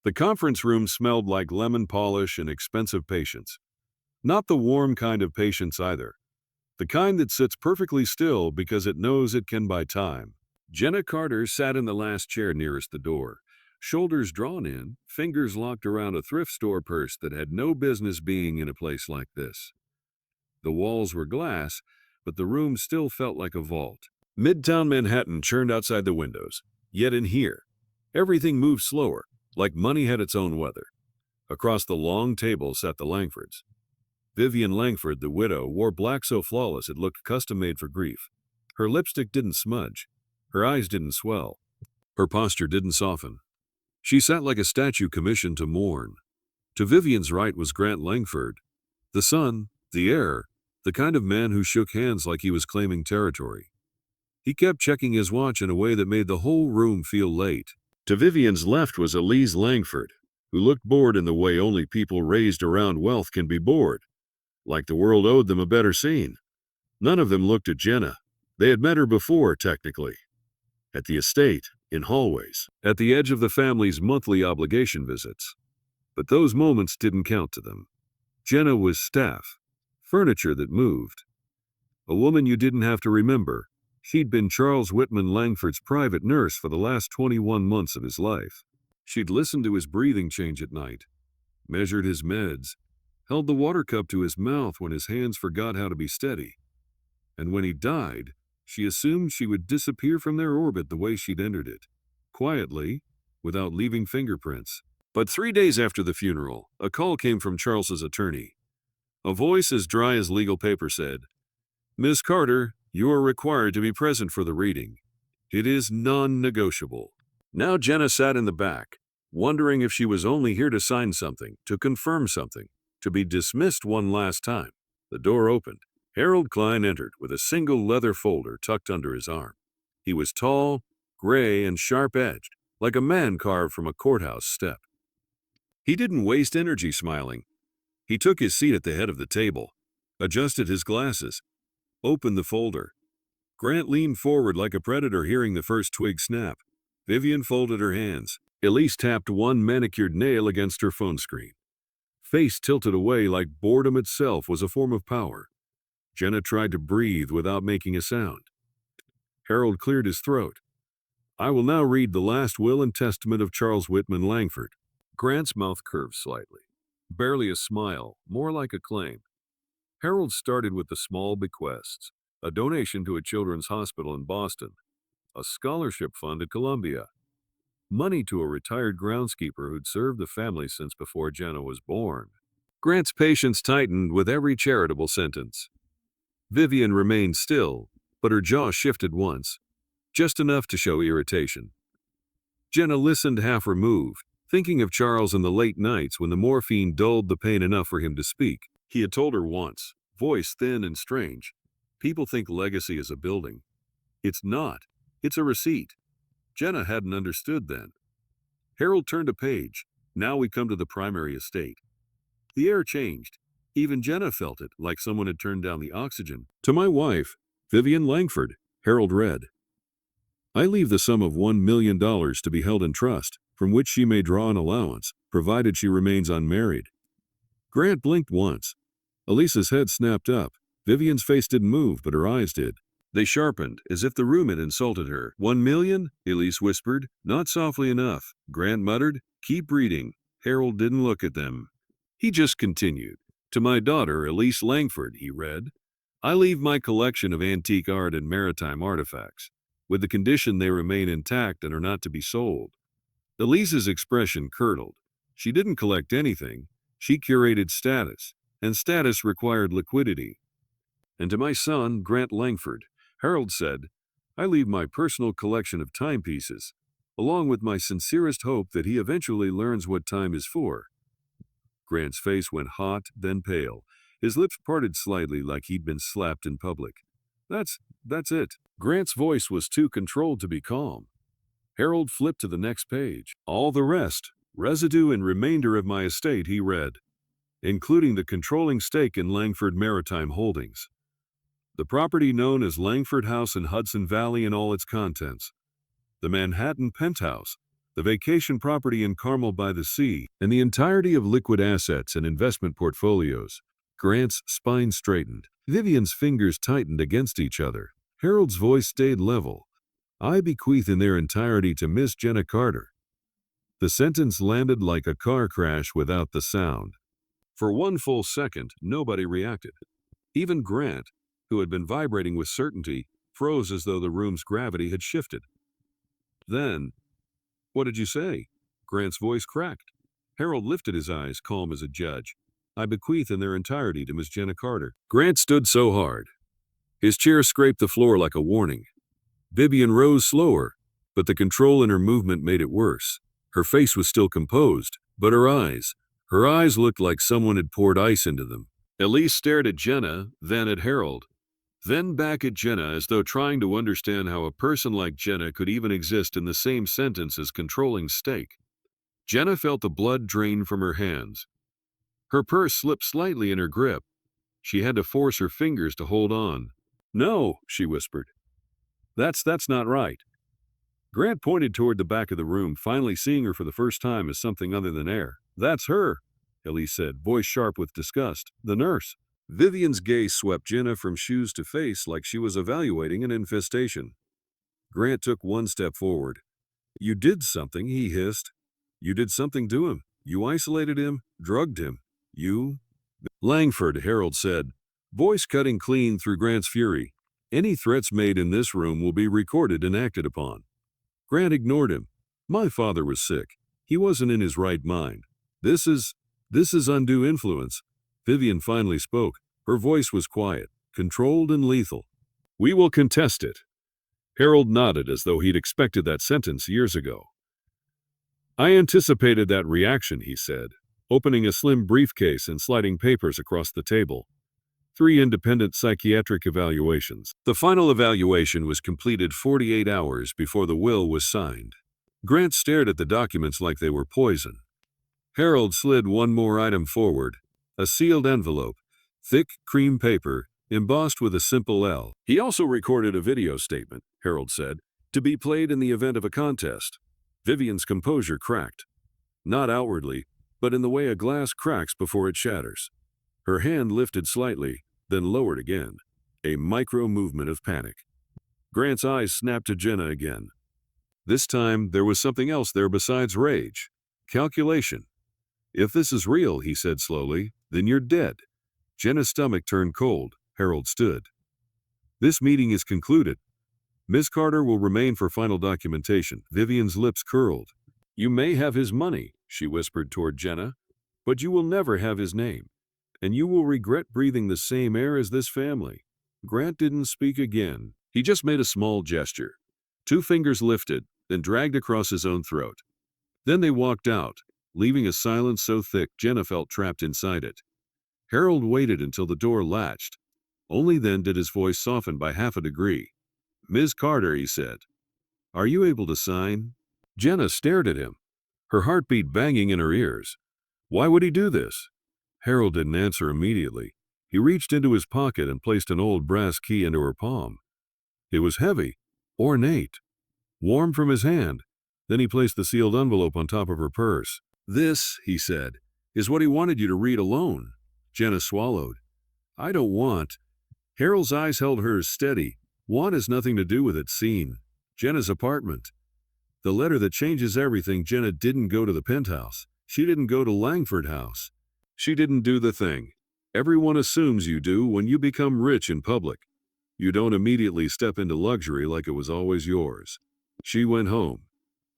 The conference room smelled like lemon polish and expensive patience. Not the warm kind of patience either. The kind that sits perfectly still because it knows it can buy time. Jenna Carter sat in the last chair nearest the door, shoulders drawn in, fingers locked around a thrift store purse that had no business being in a place like this. The walls were glass, but the room still felt like a vault. Midtown Manhattan churned outside the windows, yet in here, everything moved slower, like money had its own weather. Across the long table sat the Langfords. Vivian Langford, the widow, wore black so flawless it looked custom-made for grief. Her lipstick didn't smudge. Her eyes didn't swell. Her posture didn't soften. She sat like a statue commissioned to mourn. To Vivian's right was Grant Langford, the son, the heir, the kind of man who shook hands like he was claiming territory. He kept checking his watch in a way that made the whole room feel late. To Vivian's left was Elise Langford, who looked bored in the way only people raised around wealth can be bored, like the world owed them a better scene. None of them looked at Jenna. They had met her before, technically. At the estate, in hallways, at the edge of the family's monthly obligation visits. But those moments didn't count to them. Jenna was staff, furniture that moved. A woman you didn't have to remember. She'd been Charles Whitman Langford's private nurse for the last 21 months of his life. She'd listened to his breathing change at night, measured his meds, held the water cup to his mouth when his hands forgot how to be steady. And when he died, she assumed she would disappear from their orbit the way she'd entered it, quietly, without leaving fingerprints. But 3 days after the funeral, a call came from Charles's attorney. A voice as dry as legal paper said, "Miss Carter, you are required to be present for the reading. It is non-negotiable." Now Jenna sat in the back, wondering if she was only here to sign something, to confirm something, to be dismissed one last time. The door opened. Harold Klein entered with a single leather folder tucked under his arm. He was tall, gray, and sharp-edged, like a man carved from a courthouse step. He didn't waste energy smiling. He took his seat at the head of the table, adjusted his glasses, opened the folder. Grant leaned forward like a predator hearing the first twig snap. Vivian folded her hands. Elise tapped one manicured nail against her phone screen. Face tilted away like boredom itself was a form of power. Jenna tried to breathe without making a sound. Harold cleared his throat. "I will now read the last will and testament of Charles Whitman Langford." Grant's mouth curved slightly. Barely a smile, more like a claim. Harold started with the small bequests, a donation to a children's hospital in Boston, a scholarship fund at Columbia, money to a retired groundskeeper who'd served the family since before Jenna was born. Grant's patience tightened with every charitable sentence. Vivian remained still, but her jaw shifted once, just enough to show irritation. Jenna listened half removed, thinking of Charles in the late nights when the morphine dulled the pain enough for him to speak. He had told her once, voice thin and strange, "People think legacy is a building. It's not. It's a receipt." Jenna hadn't understood then. Harold turned a page. Now we come to the primary estate. The air changed. Even Jenna felt it, like someone had turned down the oxygen. "To my wife, Vivian Langford," Harold read. "I leave the sum of $1 million to be held in trust, from which she may draw an allowance, provided she remains unmarried." Grant blinked once. Elisa's head snapped up. Vivian's face didn't move, but her eyes did. They sharpened, as if the room had insulted her. "$1 million? Elise whispered. "Not softly enough." Grant muttered. "Keep reading." Harold didn't look at them. He just continued. "To my daughter, Elise Langford," he read, "I leave my collection of antique art and maritime artifacts, with the condition they remain intact and are not to be sold." Elise's expression curdled. She didn't collect anything. She curated status, and status required liquidity. "And to my son, Grant Langford," Harold said, "I leave my personal collection of timepieces, along with my sincerest hope that he eventually learns what time is for." Grant's face went hot, then pale. His lips parted slightly like he'd been slapped in public. That's it." Grant's voice was too controlled to be calm. Harold flipped to the next page. "All the rest, residue and remainder of my estate," he read, "including the controlling stake in Langford Maritime Holdings. The property known as Langford House in Hudson Valley and all its contents. The Manhattan penthouse, the vacation property in Carmel by the sea, and the entirety of liquid assets and investment portfolios. Grant's spine straightened. Vivian's fingers tightened against each other. Harold's voice stayed level. I bequeath in their entirety to Miss Jenna Carter. The sentence landed like a car crash without the sound. For one full second, nobody reacted. Even Grant, who had been vibrating with certainty, froze as though the room's gravity had shifted. Then, what did you say? Grant's voice cracked. Harold lifted his eyes, calm as a judge. I bequeath in their entirety to Miss Jenna Carter. Grant stood so hard. His chair scraped the floor like a warning. Vivian rose slower, but the control in her movement made it worse. Her face was still composed, but her eyes looked like someone had poured ice into them. Elise stared at Jenna, then at Harold, then back at Jenna as though trying to understand how a person like Jenna could even exist in the same sentence as controlling stake. Jenna felt the blood drain from her hands. Her purse slipped slightly in her grip. She had to force her fingers to hold on. No, she whispered. That's not right. Grant pointed toward the back of the room, finally seeing her for the first time as something other than air. That's her, Elise said, voice sharp with disgust. The nurse. Vivian's gaze swept Jenna from shoes to face like she was evaluating an infestation. Grant took one step forward. You did something, he hissed. You did something to him. You isolated him, drugged him. You? Langford, Harold said, voice cutting clean through Grant's fury. Any threats made in this room will be recorded and acted upon. Grant ignored him. My father was sick. He wasn't in his right mind. This is undue influence. Vivian finally spoke. Her voice was quiet, controlled and lethal. We will contest it. Harold nodded as though he'd expected that sentence years ago. I anticipated that reaction, he said, opening a slim briefcase and sliding papers across the table. 3 independent psychiatric evaluations. The final evaluation was completed 48 hours before the will was signed. Grant stared at the documents like they were poison. Harold slid one more item forward, a sealed envelope, thick cream paper, embossed with a simple L. He also recorded a video statement, Harold said, to be played in the event of a contest. Vivian's composure cracked. Not outwardly, but in the way a glass cracks before it shatters. Her hand lifted slightly, then lowered again, a micro-movement of panic. Grant's eyes snapped to Jenna again. This time, there was something else there besides rage. Calculation. If this is real, he said slowly, then you're dead. Jenna's stomach turned cold. Harold stood. This meeting is concluded. Miss Carter will remain for final documentation. Vivian's lips curled. You may have his money, she whispered toward Jenna, but you will never have his name. And you will regret breathing the same air as this family. Grant didn't speak again. He just made a small gesture. 2 fingers lifted, then dragged across his own throat. Then they walked out, leaving a silence so thick Jenna felt trapped inside it. Harold waited until the door latched. Only then did his voice soften by half a degree. Ms. Carter, he said, are you able to sign? Jenna stared at him, her heartbeat banging in her ears. Why would he do this? Harold didn't answer immediately. He reached into his pocket and placed an old brass key into her palm. It was heavy, ornate, warm from his hand. Then he placed the sealed envelope on top of her purse. This, he said, is what he wanted you to read alone. Jenna swallowed. I don't want. Harold's eyes held hers steady. Want has nothing to do with it. Scene. Jenna's apartment. The letter that changes everything. Jenna didn't go to the penthouse. She didn't go to Langford House. She didn't do the thing everyone assumes you do when you become rich in public. You don't immediately step into luxury like it was always yours. She went home.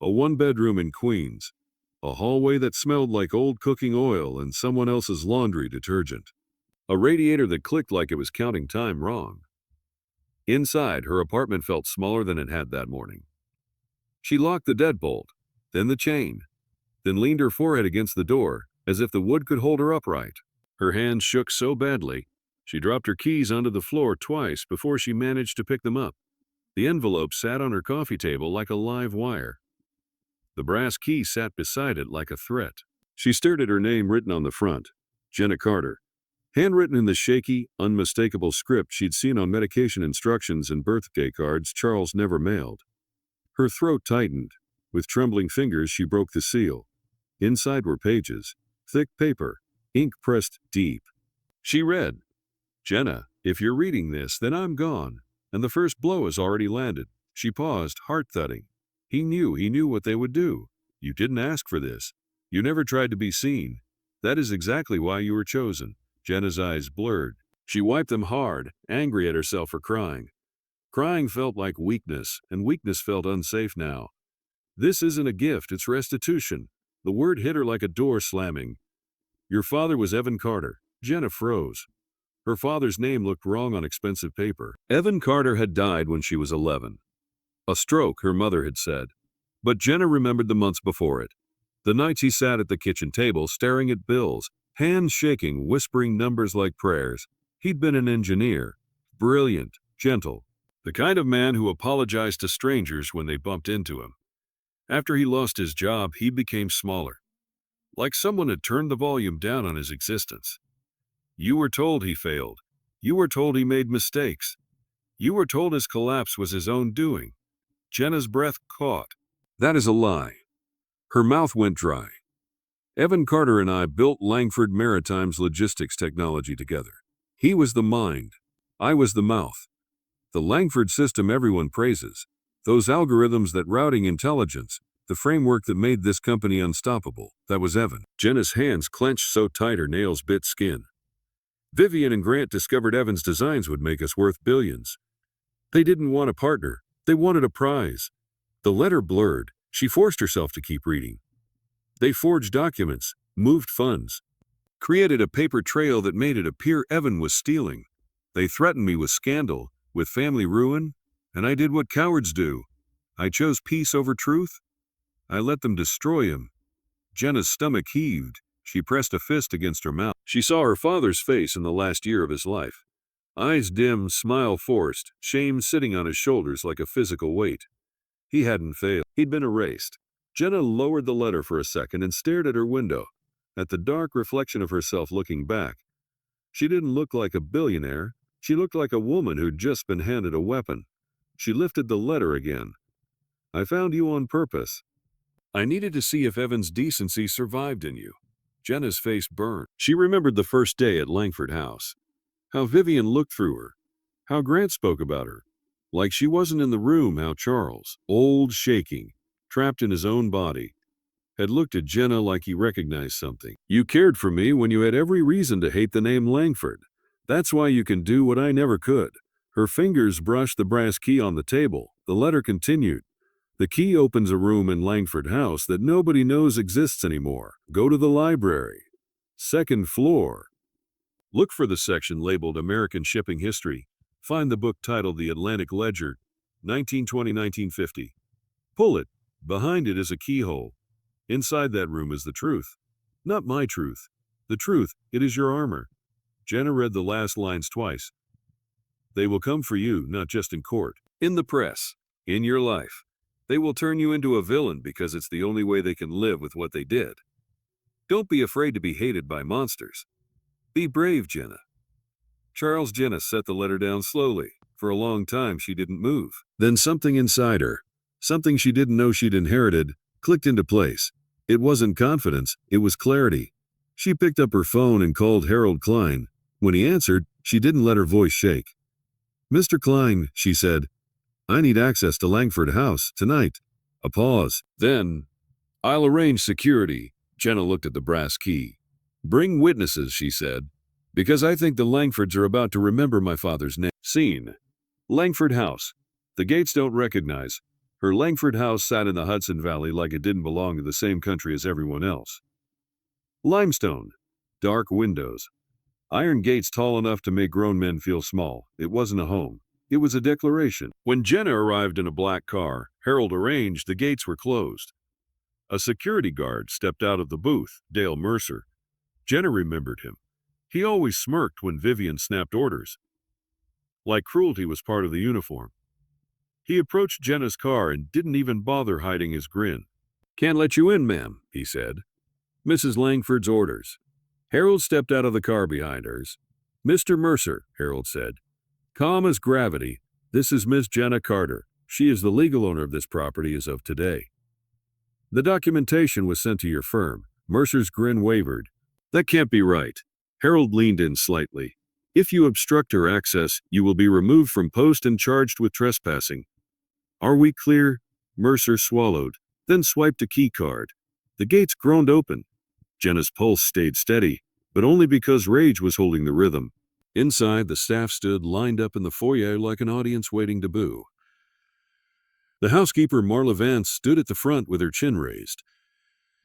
A 1-bedroom in Queens. A hallway that smelled like old cooking oil and someone else's laundry detergent. A radiator that clicked like it was counting time wrong. Inside, her apartment felt smaller than it had that morning. She locked the deadbolt, then the chain, then leaned her forehead against the door, as if the wood could hold her upright. Her hands shook so badly, she dropped her keys onto the floor twice before she managed to pick them up. The envelope sat on her coffee table like a live wire. The brass key sat beside it like a threat. She stared at her name written on the front, Jenna Carter, handwritten in the shaky, unmistakable script she'd seen on medication instructions and birthday cards Charles never mailed. Her throat tightened. With trembling fingers, she broke the seal. Inside were pages, thick paper, ink pressed deep. She read, "Jenna, if you're reading this, then I'm gone, and the first blow has already landed." She paused, heart thudding. He knew what they would do. "You didn't ask for this. You never tried to be seen. That is exactly why you were chosen." Jenna's eyes blurred. She wiped them hard, angry at herself for crying. Crying felt like weakness, and weakness felt unsafe now. "This isn't a gift, it's restitution." The word hit her like a door slamming. "Your father was Evan Carter." Jenna froze. Her father's name looked wrong on expensive paper. Evan Carter had died when she was 11. A stroke, her mother had said. But Jenna remembered the months before it. The nights he sat at the kitchen table staring at bills, hands shaking, whispering numbers like prayers. He'd been an engineer. Brilliant, gentle. The kind of man who apologized to strangers when they bumped into him. After he lost his job, he became smaller. Like someone had turned the volume down on his existence. You were told he failed. You were told he made mistakes. You were told his collapse was his own doing. Jenna's breath caught. That is a lie. Her mouth went dry. Evan Carter and I built Langford Maritime's logistics technology together. He was the mind. I was the mouth. The Langford system everyone praises. Those algorithms, that routing intelligence, the framework that made this company unstoppable, that was Evan. Jenna's hands clenched so tight her nails bit skin. Vivian and Grant discovered Evan's designs would make us worth billions. They didn't want a partner. They wanted a prize. The letter blurred. She forced herself to keep reading. They forged documents, moved funds, created a paper trail that made it appear Evan was stealing. They threatened me with scandal, with family ruin, and I did what cowards do. I chose peace over truth. I let them destroy him. Jenna's stomach heaved. She pressed a fist against her mouth. She saw her father's face in the last year of his life. Eyes dim, smile forced, shame sitting on his shoulders like a physical weight. He hadn't failed. He'd been erased. Jenna lowered the letter for a second and stared at her window, at the dark reflection of herself looking back. She didn't look like a billionaire. She looked like a woman who'd just been handed a weapon. She lifted the letter again. "I found you on purpose. I needed to see if Evan's decency survived in you." Jenna's face burned. She remembered the first day at Langford House. How Vivian looked through her. How Grant spoke about her. Like she wasn't in the room. How Charles, old, shaking, trapped in his own body, had looked at Jenna like he recognized something. "You cared for me when you had every reason to hate the name Langford. That's why you can do what I never could." Her fingers brushed the brass key on the table. The letter continued. "The key opens a room in Langford House that nobody knows exists anymore. Go to the library. Second floor. Look for the section labeled American Shipping History. Find the book titled The Atlantic Ledger, 1920-1950. Pull it. Behind it is a keyhole. Inside that room is the truth. Not my truth. The truth, it is your armor." Jenna read the last lines twice. "They will come for you, not just in court, in the press, in your life. They will turn you into a villain because it's the only way they can live with what they did. Don't be afraid to be hated by monsters. Be brave, Jenna." Charles. Jenna set the letter down slowly. For a long time she didn't move. Then something inside her, something she didn't know she'd inherited, clicked into place. It wasn't confidence, it was clarity. She picked up her phone and called Harold Klein. When he answered, she didn't let her voice shake. "Mr. Klein," she said, "I need access to Langford House tonight." A pause. Then, "I'll arrange security." Jenna looked at the brass key. "Bring witnesses," she said, "because I think the Langfords are about to remember my father's name." Scene. Langford House. The gates don't recognize. Her Langford house sat in the Hudson Valley like it didn't belong to the same country as everyone else. Limestone. Dark windows. Iron gates tall enough to make grown men feel small. It wasn't a home. It was a declaration. When Jenna arrived in a black car, Harold arranged the gates were closed. A security guard stepped out of the booth, Dale Mercer. Jenna remembered him. He always smirked when Vivian snapped orders. Like cruelty was part of the uniform. He approached Jenna's car and didn't even bother hiding his grin. "Can't let you in, ma'am," he said. "Mrs. Langford's orders." Harold stepped out of the car behind hers. "Mr. Mercer," Harold said, calm as gravity, "this is Miss Jenna Carter. She is the legal owner of this property as of today." The documentation was sent to your firm. Mercer's grin wavered. That can't be right. Harold leaned in slightly. If you obstruct her access, you will be removed from post and charged with trespassing. Are we clear? Mercer swallowed, then swiped a key card. The gates groaned open. Jenna's pulse stayed steady, but only because rage was holding the rhythm. Inside, the staff stood lined up in the foyer like an audience waiting to boo. The housekeeper, Marla Vance, stood at the front with her chin raised.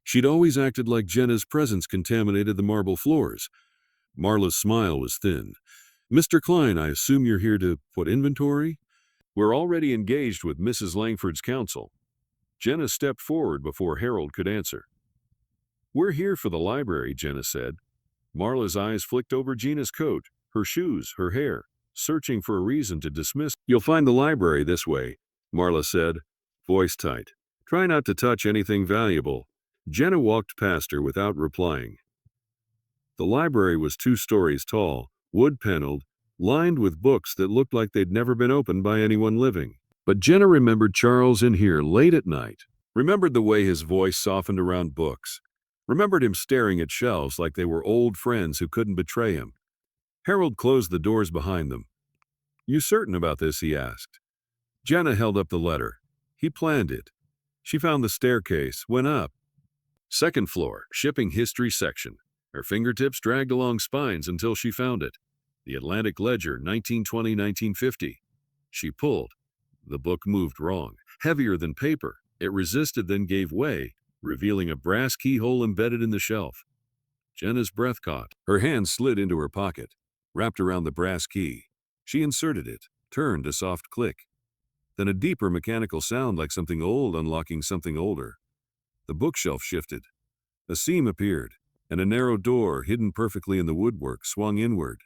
She'd always acted like Jenna's presence contaminated the marble floors. Marla's smile was thin. Mr. Klein, I assume you're here to put inventory? We're already engaged with Mrs. Langford's counsel. Jenna stepped forward before Harold could answer. We're here for the library, Jenna said. Marla's eyes flicked over Gina's coat, her shoes, her hair, searching for a reason to dismiss. You'll find the library this way, Marla said, voice tight. Try not to touch anything valuable. Jenna walked past her without replying. The library was 2 stories tall, wood-paneled, lined with books that looked like they'd never been opened by anyone living. But Jenna remembered Charles in here late at night, remembered the way his voice softened around books, remembered him staring at shelves like they were old friends who couldn't betray him. Harold closed the doors behind them. You certain about this? He asked. Jenna held up the letter. He planned it. She found the staircase, went up. 2nd floor, shipping history section. Her fingertips dragged along spines until she found it. The Atlantic Ledger, 1920-1950. She pulled. The book moved wrong, heavier than paper. It resisted, then gave way, revealing a brass keyhole embedded in the shelf. Jenna's breath caught. Her hand slid into her pocket, wrapped around the brass key. She inserted it, turned a soft click. Then a deeper mechanical sound like something old unlocking something older. The bookshelf shifted. A seam appeared, and a narrow door, hidden perfectly in the woodwork, swung inward.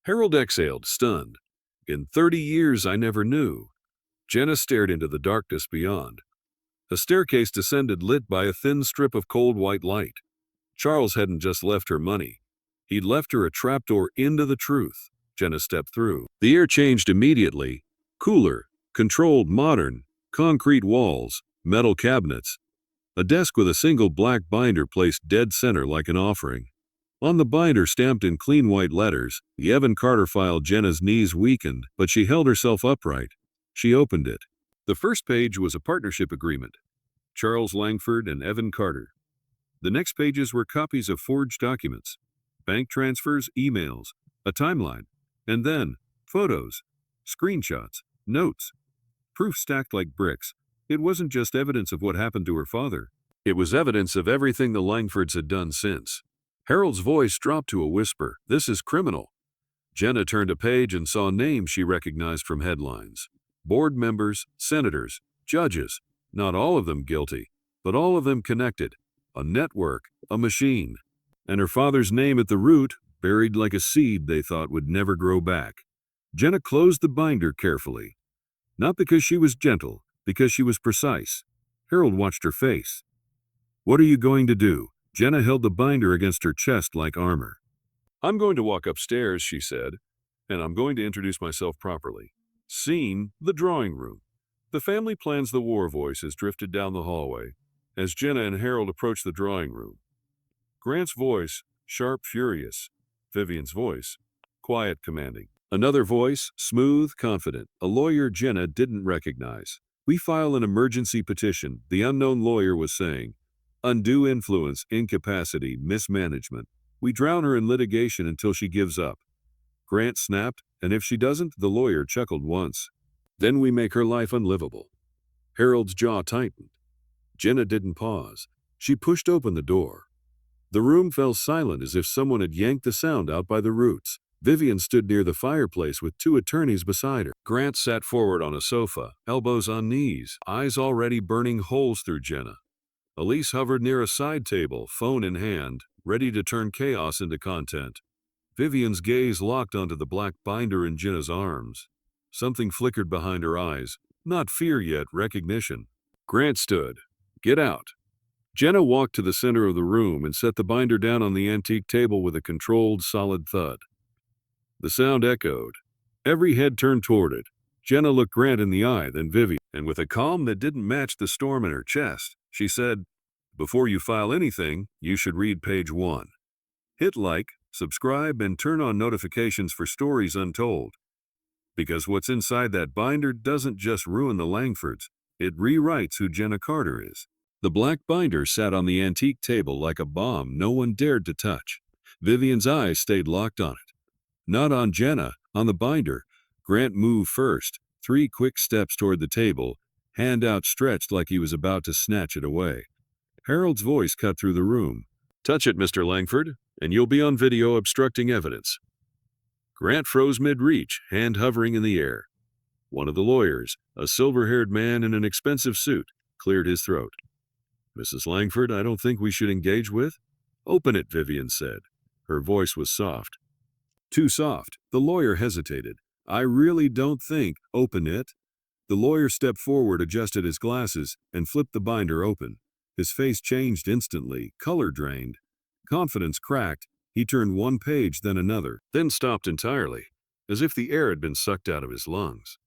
Harold exhaled, stunned. In 30 years, I never knew. Jenna stared into the darkness beyond. A staircase descended, lit by a thin strip of cold white light. Charles hadn't just left her money. He'd left her a trapdoor into the truth. Jenna stepped through. The air changed immediately. Cooler, controlled, modern, concrete walls, metal cabinets. A desk with a single black binder placed dead center like an offering. On the binder, stamped in clean white letters, the Evan Carter file. Jenna's knees weakened, but she held herself upright. She opened it. The first page was a partnership agreement. Charles Langford and Evan Carter. The next pages were copies of forged documents, bank transfers, emails, a timeline, and then photos, screenshots, notes, proof stacked like bricks. It wasn't just evidence of what happened to her father. It was evidence of everything the Langfords had done since. Harold's voice dropped to a whisper. This is criminal. Jenna turned a page and saw names she recognized from headlines. Board members, senators, judges, not all of them guilty, but all of them connected. A network, a machine. And her father's name at the root, buried like a seed they thought would never grow back. Jenna closed the binder carefully. Not because she was gentle, because she was precise. Harold watched her face. What are you going to do? Jenna held the binder against her chest like armor. I'm going to walk upstairs, she said, and I'm going to introduce myself properly. Scene, the drawing room. The family plans. The war voices drifted down the hallway as Jenna and Harold approached the drawing room. Grant's voice, sharp, furious. Vivian's voice, quiet, commanding. Another voice, smooth, confident. A lawyer Jenna didn't recognize. We file an emergency petition, the unknown lawyer was saying. Undue influence, incapacity, mismanagement. We drown her in litigation until she gives up. Grant snapped, and if she doesn't, the lawyer chuckled once. Then we make her life unlivable. Harold's jaw tightened. Jenna didn't pause. She pushed open the door. The room fell silent as if someone had yanked the sound out by the roots. Vivian stood near the fireplace with 2 attorneys beside her. Grant sat forward on a sofa, elbows on knees, eyes already burning holes through Jenna. Elise hovered near a side table, phone in hand, ready to turn chaos into content. Vivian's gaze locked onto the black binder in Jenna's arms. Something flickered behind her eyes. Not fear yet, recognition. Grant stood. Get out. Jenna walked to the center of the room and set the binder down on the antique table with a controlled, solid thud. The sound echoed. Every head turned toward it. Jenna looked Grant in the eye, then Vivian, and with a calm that didn't match the storm in her chest, she said, Before you file anything, you should read page 1. Hit like, subscribe, and turn on notifications for stories untold. Because what's inside that binder doesn't just ruin the Langfords, it rewrites who Jenna Carter is. The black binder sat on the antique table like a bomb no one dared to touch. Vivian's eyes stayed locked on it. Not on Jenna, on the binder. Grant moved first, 3 quick steps toward the table, hand outstretched like he was about to snatch it away. Harold's voice cut through the room. "Touch it, Mr. Langford, and you'll be on video obstructing evidence." Grant froze mid-reach, hand hovering in the air. One of the lawyers, a silver-haired man in an expensive suit, cleared his throat. "Mrs. Langford, I don't think we should engage with." "Open it," Vivian said. Her voice was soft. Too soft. The lawyer hesitated. "I really don't think—" "Open it." The lawyer stepped forward, adjusted his glasses, and flipped the binder open. His face changed instantly, color drained. Confidence cracked. He turned one page, then another, then stopped entirely, as if the air had been sucked out of his lungs.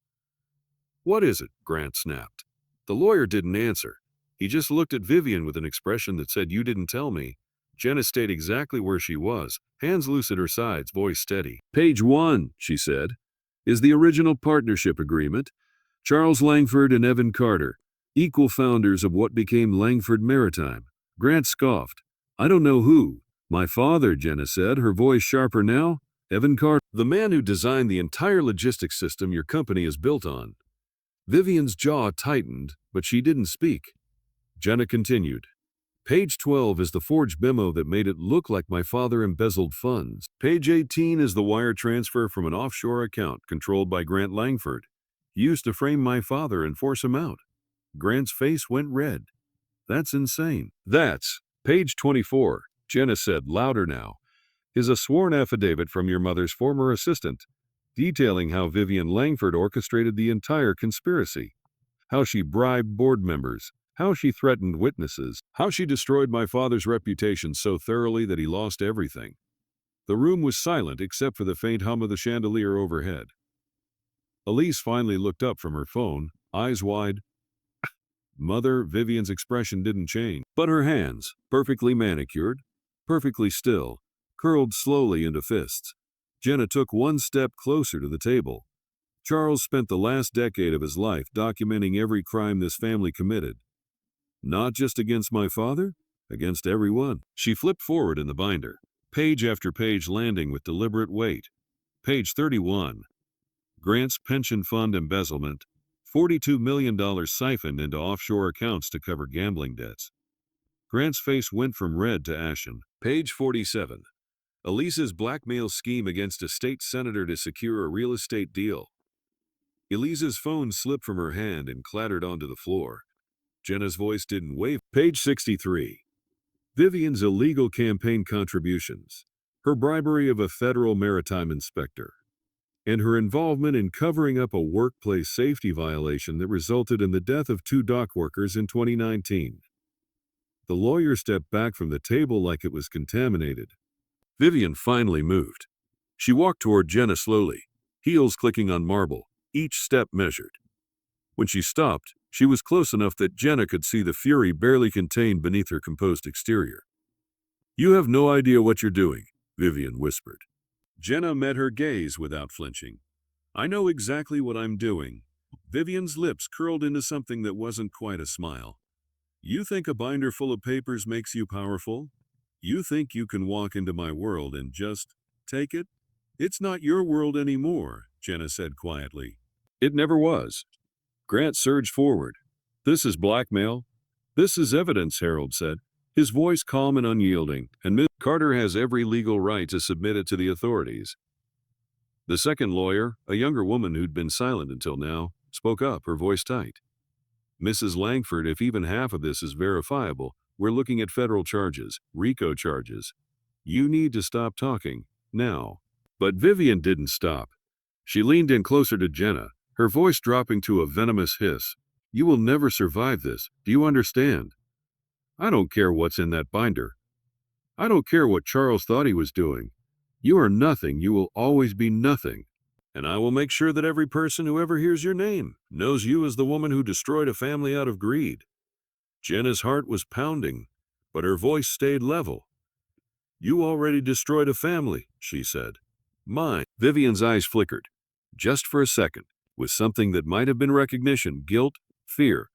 "What is it?" Grant snapped. The lawyer didn't answer. He just looked at Vivian with an expression that said, "You didn't tell me." Jenna stayed exactly where she was, hands loose at her sides, voice steady. "Page 1, she said, is the original partnership agreement. Charles Langford and Evan Carter, equal founders of what became Langford Maritime." Grant scoffed. "I don't know who." "My father," Jenna said, her voice sharper now. "Evan Carter, the man who designed the entire logistics system your company is built on." Vivian's jaw tightened, but she didn't speak. Jenna continued. "Page 12 is the forged memo that made it look like my father embezzled funds. Page 18 is the wire transfer from an offshore account controlled by Grant Langford. He used to frame my father and force him out." Grant's face went red. "That's insane." "That's page 24, Jenna said, louder now, "is a sworn affidavit from your mother's former assistant, detailing how Vivian Langford orchestrated the entire conspiracy. How she bribed board members, how she threatened witnesses, how she destroyed my father's reputation so thoroughly that he lost everything." The room was silent except for the faint hum of the chandelier overhead. Elise finally looked up from her phone, eyes wide. "Mother," Vivian's expression didn't change, but her hands, perfectly manicured, perfectly still, curled slowly into fists. Jenna took one step closer to the table. "Charles spent the last decade of his life documenting every crime this family committed. Not just against my father, against everyone." She flipped forward in the binder, page after page landing with deliberate weight. Page 31. Grant's pension fund embezzlement, $42 million siphoned into offshore accounts to cover gambling debts. Grant's face went from red to ashen. Page 47. Elise's blackmail scheme against a state senator to secure a real estate deal. Elise's phone slipped from her hand and clattered onto the floor. Jenna's voice didn't waver. Page 63. Vivian's illegal campaign contributions, her bribery of a federal maritime inspector, and her involvement in covering up a workplace safety violation that resulted in the death of 2 dock workers in 2019. The lawyer stepped back from the table like it was contaminated. Vivian finally moved. She walked toward Jenna slowly, heels clicking on marble, each step measured. When she stopped, she was close enough that Jenna could see the fury barely contained beneath her composed exterior. "You have no idea what you're doing," Vivian whispered. Jenna met her gaze without flinching. "I know exactly what I'm doing." Vivian's lips curled into something that wasn't quite a smile. "You think a binder full of papers makes you powerful? You think you can walk into my world and just take it? It's not your world anymore," Jenna said quietly. "It never was." Grant surged forward. "This is blackmail. This is evidence," Harold said, his voice calm and unyielding, "and Ms. Carter has every legal right to submit it to the authorities." The second lawyer, a younger woman who'd been silent until now, spoke up, her voice tight. "Mrs. Langford, if even half of this is verifiable, we're looking at federal charges, RICO charges. You need to stop talking, now." But Vivian didn't stop. She leaned in closer to Jenna, her voice dropping to a venomous hiss. "You will never survive this, do you understand? I don't care what's in that binder. I don't care what Charles thought he was doing. You are nothing, you will always be nothing. And I will make sure that every person who ever hears your name knows you as the woman who destroyed a family out of greed." Jenna's heart was pounding. but her voice stayed level. "You already destroyed a family," she said. "Mine." Vivian's eyes flickered, just for a second, with something that might have been recognition, guilt, fear.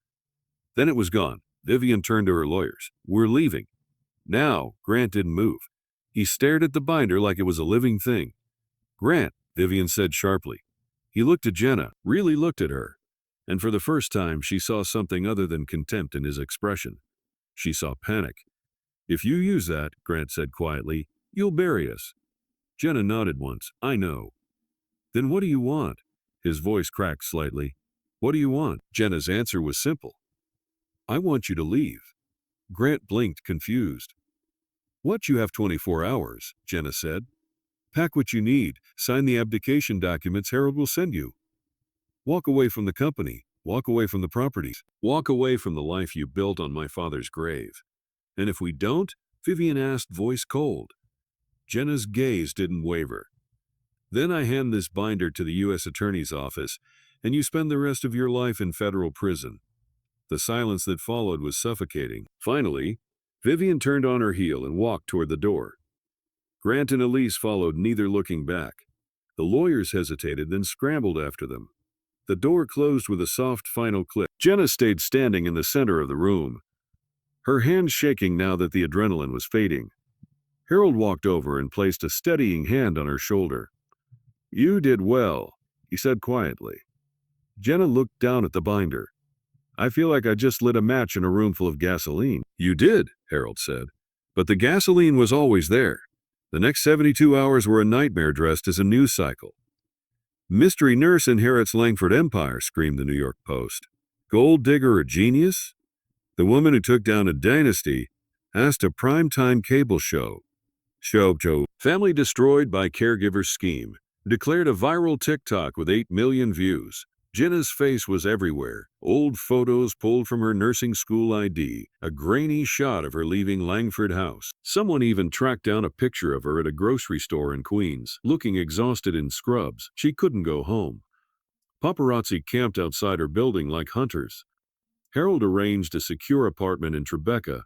Then it was gone. Vivian turned to her lawyers. "We're leaving." Now, Grant didn't move. He stared at the binder like it was a living thing. "Grant," Vivian said sharply. He looked at Jenna, really looked at her. And for the first time, she saw something other than contempt in his expression. She saw panic. "If you use that," Grant said quietly, "you'll bury us." Jenna nodded once. "I know." "Then what do you want?" His voice cracked slightly. "What do you want?" Jenna's answer was simple. "I want you to leave." Grant blinked, confused. "What, you have 24 hours, Jenna said. "Pack what you need, sign the abdication documents Harold will send you. Walk away from the company, walk away from the properties, walk away from the life you built on my father's grave." "And if we don't?" Vivian asked, voice cold. Jenna's gaze didn't waver. "Then I hand this binder to the U.S. Attorney's Office, and you spend the rest of your life in federal prison." The silence that followed was suffocating. Finally, Vivian turned on her heel and walked toward the door. Grant and Elise followed, neither looking back. The lawyers hesitated, then scrambled after them. The door closed with a soft final click. Jenna stayed standing in the center of the room, her hands shaking now that the adrenaline was fading. Harold walked over and placed a steadying hand on her shoulder. "You did well," he said quietly. Jenna looked down at the binder. "I feel like I just lit a match in a room full of gasoline." "You did," Harold said. "But the gasoline was always there. The next 72 hours were a nightmare dressed as a news cycle." "Mystery nurse inherits Langford Empire," screamed the New York Post. "Gold digger or genius? The woman who took down a dynasty asked a primetime cable show. Family destroyed by caregiver scheme. Declared a viral TikTok with 8 million views. Jenna's face was everywhere. Old photos pulled from her nursing school ID, a grainy shot of her leaving Langford House. Someone even tracked down a picture of her at a grocery store in Queens, looking exhausted in scrubs. She couldn't go home. Paparazzi camped outside her building like hunters. Harold arranged a secure apartment in Tribeca.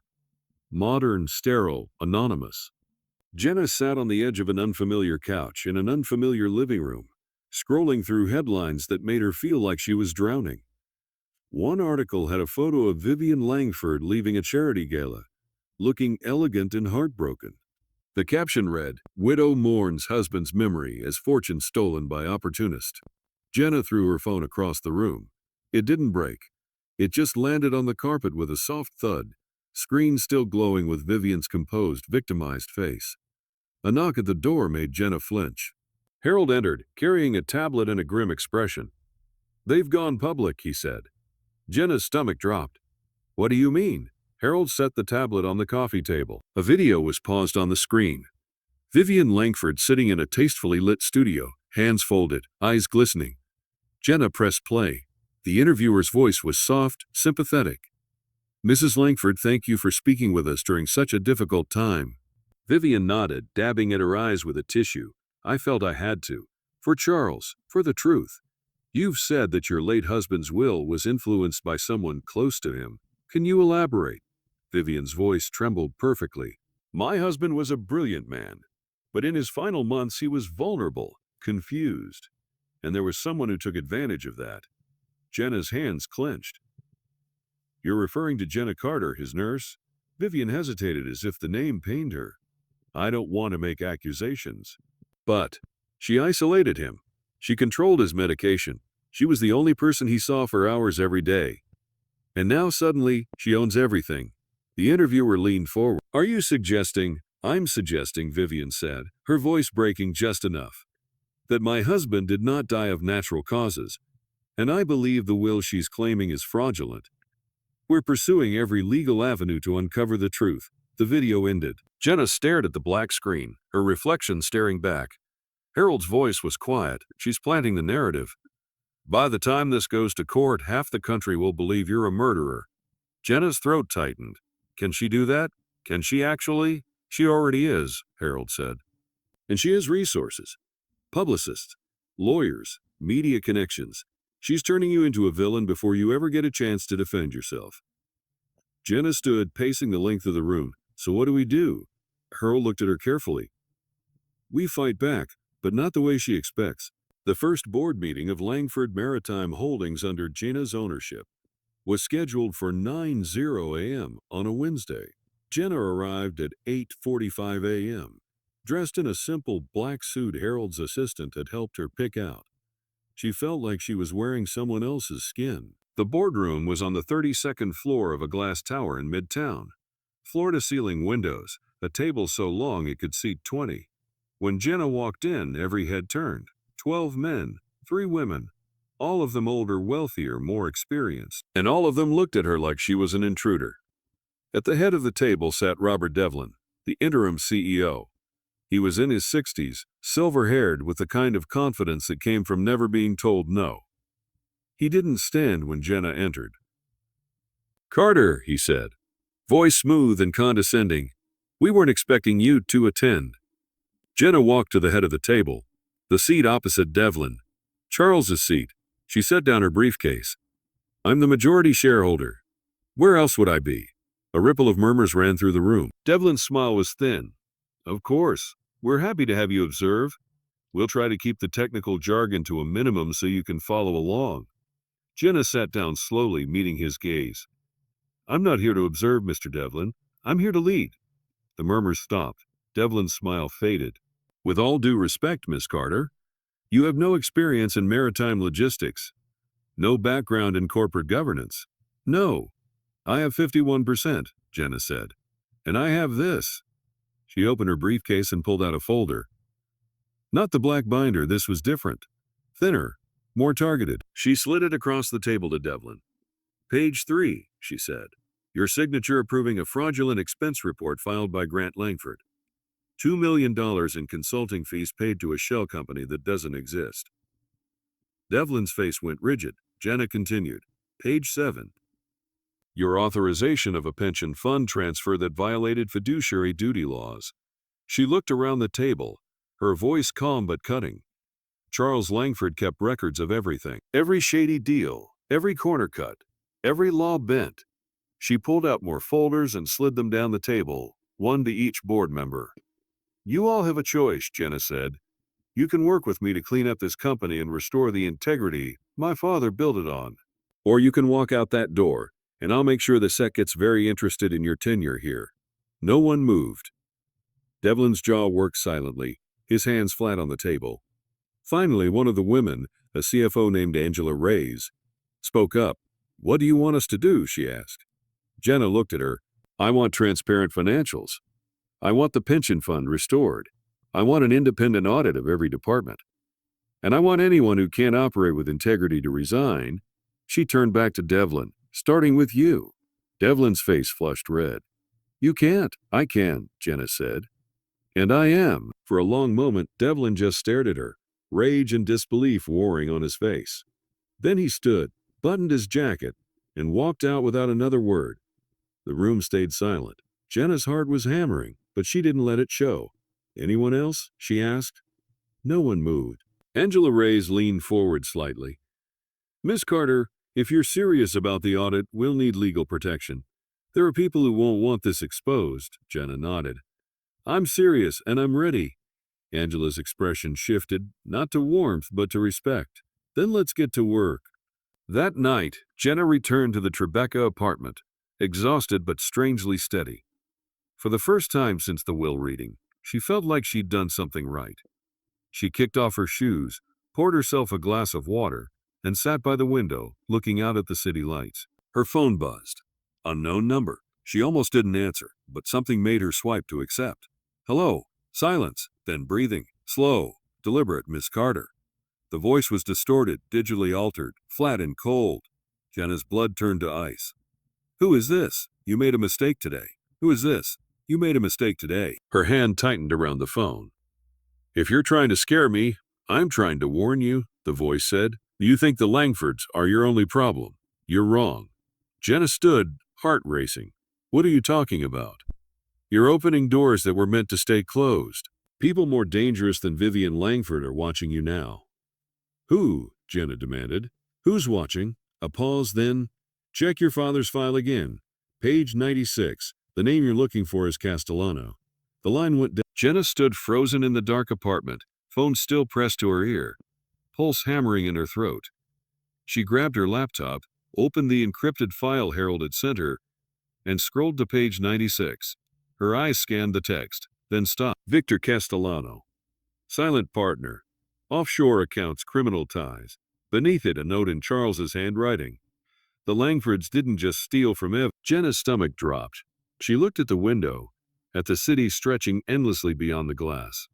Modern, sterile, anonymous. Jenna sat on the edge of an unfamiliar couch in an unfamiliar living room, scrolling through headlines that made her feel like she was drowning. One article had a photo of Vivian Langford leaving a charity gala, looking elegant and heartbroken. The caption read, "Widow mourns husband's memory as fortune stolen by opportunist." Jenna threw her phone across the room. It didn't break. It just landed on the carpet with a soft thud, screen still glowing with Vivian's composed, victimized face. A knock at the door made Jenna flinch. Harold entered, carrying a tablet and a grim expression. "They've gone public," he said. Jenna's stomach dropped. "What do you mean?" Harold set the tablet on the coffee table. A video was paused on the screen. Vivian Langford sitting in a tastefully lit studio, hands folded, eyes glistening. Jenna pressed play. The interviewer's voice was soft, sympathetic. "Mrs. Langford, thank you for speaking with us during such a difficult time." Vivian nodded, dabbing at her eyes with a tissue. "I felt I had to. For Charles, for the truth. You've said that your late husband's will was influenced by someone close to him. Can you elaborate?" Vivian's voice trembled perfectly. "My husband was a brilliant man, but in his final months he was vulnerable, confused. And there was someone who took advantage of that." Jenna's hands clenched. "You're referring to Jenna Carter, his nurse?" Vivian hesitated as if the name pained her. "I don't want to make accusations. But she isolated him. She controlled his medication. She was the only person he saw for hours every day. And now suddenly, she owns everything." The interviewer leaned forward. "Are you suggesting?" "I'm suggesting," Vivian said, her voice breaking just enough, "that my husband did not die of natural causes. And I believe the will she's claiming is fraudulent. We're pursuing every legal avenue to uncover the truth." The video ended. Jenna stared at the black screen, her reflection staring back. Harold's voice was quiet. "She's planting the narrative. By the time this goes to court, half the country will believe you're a murderer." Jenna's throat tightened. "Can she do that? Can she actually?" "She already is," Harold said. "And she has resources. Publicists, lawyers, media connections. She's turning you into a villain before you ever get a chance to defend yourself." Jenna stood, pacing the length of the room. So what do we do? Earl looked at her carefully. We fight back, but not the way she expects. The first board meeting of Langford Maritime Holdings under Jenna's ownership was scheduled for 9:00 a.m. on a Wednesday. Jenna arrived at 8:45 a.m., dressed in a simple black suit Harold's assistant had helped her pick out. She felt like she was wearing someone else's skin. The boardroom was on the 32nd floor of a glass tower in Midtown. Floor-to-ceiling windows, a table so long it could seat 20. When Jenna walked in, every head turned. 12 men, 3 women, all of them older, wealthier, more experienced, and all of them looked at her like she was an intruder. At the head of the table sat Robert Devlin, the interim CEO. He was in his 60s, silver-haired, with the kind of confidence that came from never being told no. He didn't stand when Jenna entered. "Carter," he said, voice smooth and condescending, "we weren't expecting you to attend." Jenna walked to the head of the table, the seat opposite Devlin, Charles's seat. She set down her briefcase. "I'm the majority shareholder. Where else would I be?" A ripple of murmurs ran through the room. Devlin's smile was thin. "Of course. We're happy to have you observe. We'll try to keep the technical jargon to a minimum so you can follow along." Jenna sat down slowly, meeting his gaze. "I'm not here to observe, Mr. Devlin. I'm here to lead." The murmurs stopped. Devlin's smile faded. "With all due respect, Miss Carter, you have no experience in maritime logistics, no background in corporate governance." "No, I have 51%, Jenna said. "And I have this." She opened her briefcase and pulled out a folder. Not the black binder, this was different. Thinner, more targeted. She slid it across the table to Devlin. "Page 3, she said. "Your signature approving a fraudulent expense report filed by Grant Langford. $2 million in consulting fees paid to a shell company that doesn't exist." Devlin's face went rigid. Jenna continued. "Page 7. Your authorization of a pension fund transfer that violated fiduciary duty laws." She looked around the table, her voice calm but cutting. "Charles Langford kept records of everything. Every shady deal, every corner cut, every law bent." She pulled out more folders and slid them down the table, one to each board member. "You all have a choice," Jenna said. "You can work with me to clean up this company and restore the integrity my father built it on. Or you can walk out that door, and I'll make sure the SEC gets very interested in your tenure here." No one moved. Devlin's jaw worked silently, his hands flat on the table. Finally, one of the women, a CFO named Angela Reyes, spoke up. "What do you want us to do?" she asked. Jenna looked at her. "I want transparent financials. I want the pension fund restored. I want an independent audit of every department. And I want anyone who can't operate with integrity to resign." She turned back to Devlin. "Starting with you." Devlin's face flushed red. "You can't." "I can," Jenna said. "And I am." For a long moment, Devlin just stared at her, rage and disbelief warring on his face. Then he stood, buttoned his jacket, and walked out without another word. The room stayed silent. Jenna's heart was hammering, but she didn't let it show. "Anyone else?" she asked. No one moved. Angela Reyes leaned forward slightly. "Miss Carter, if you're serious about the audit, we'll need legal protection. There are people who won't want this exposed." Jenna nodded. "I'm serious, and I'm ready." Angela's expression shifted, not to warmth, but to respect. "Then let's get to work." That night, Jenna returned to the Tribeca apartment, exhausted but strangely steady. For the first time since the will reading, she felt like she'd done something right. She kicked off her shoes, poured herself a glass of water, and sat by the window, looking out at the city lights. Her phone buzzed. Unknown number. She almost didn't answer, but something made her swipe to accept. "Hello." Silence, then breathing. "Slow, deliberate, Miss Carter." The voice was distorted, digitally altered, flat and cold. Jenna's blood turned to ice. "Who is this? You made a mistake today." "Who is this? You made a mistake today." Her hand tightened around the phone. "If you're trying to scare me, I'm trying to warn you," the voice said. "You think the Langfords are your only problem. You're wrong." Jenna stood, heart racing. "What are you talking about?" "You're opening doors that were meant to stay closed. People more dangerous than Vivian Langford are watching you now." "Who?" Jenna demanded. "Who's watching?" A pause, then, "Check your father's file again. Page 96. The name you're looking for is Castellano. The line went down. Jenna stood frozen in the dark apartment, phone still pressed to her ear, pulse hammering in her throat. She grabbed her laptop, opened the encrypted file Harold had sent her, and scrolled to page 96. Her eyes scanned the text, then stopped. Victor Castellano. Silent partner. Offshore accounts, criminal ties. Beneath it, a note in Charles's handwriting. The Langfords didn't just steal from Ev. Jenna's stomach dropped. She looked at the window, at the city stretching endlessly beyond the glass.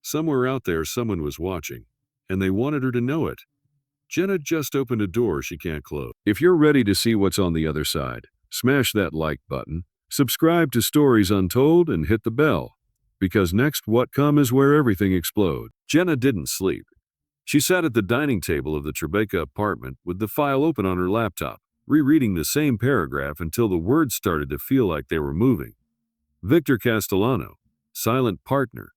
Somewhere out there, someone was watching, and they wanted her to know it. Jenna just opened a door she can't close. If you're ready to see what's on the other side, smash that like button, subscribe to Stories Untold, and hit the bell. Because next, what comes is where everything explodes. Jenna didn't sleep. She sat at the dining table of the Tribeca apartment with the file open on her laptop, rereading the same paragraph until the words started to feel like they were moving. Victor Castellano, silent partner,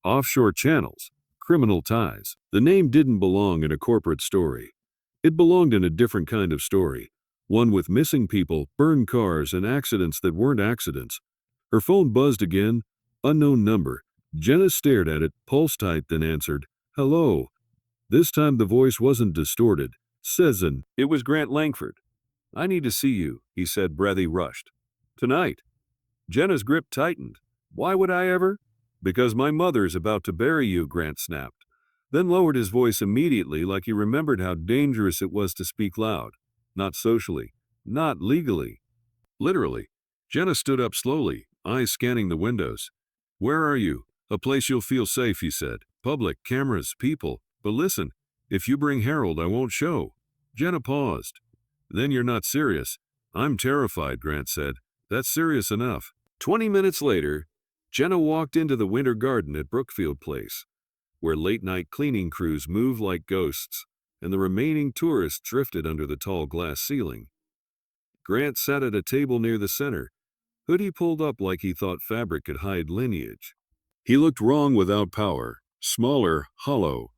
offshore channels, criminal ties. The name didn't belong in a corporate story. It belonged in a different kind of story, one with missing people, burned cars, and accidents that weren't accidents. Her phone buzzed again. Unknown number. Jenna stared at it, pulse tight, then answered, "Hello." This time the voice wasn't distorted. Sezen. It was Grant Langford. "I need to see you," he said, breathy rushed. "Tonight." Jenna's grip tightened. "Why would I ever?" "Because my mother's about to bury you," Grant snapped, then lowered his voice immediately like he remembered how dangerous it was to speak loud. Not socially. Not legally. Literally. Jenna stood up slowly, eyes scanning the windows. "Where are you?" "A place you'll feel safe," he said. "Public, cameras, people. But listen, if you bring Harold, I won't show." Jenna paused. "Then you're not serious." "I'm terrified," Grant said. "That's serious enough." 20 minutes later, Jenna walked into the winter garden at Brookfield Place, where late-night cleaning crews moved like ghosts, and the remaining tourists drifted under the tall glass ceiling. Grant sat at a table near the center, hoodie pulled up like he thought fabric could hide lineage. He looked wrong without power, smaller, hollow.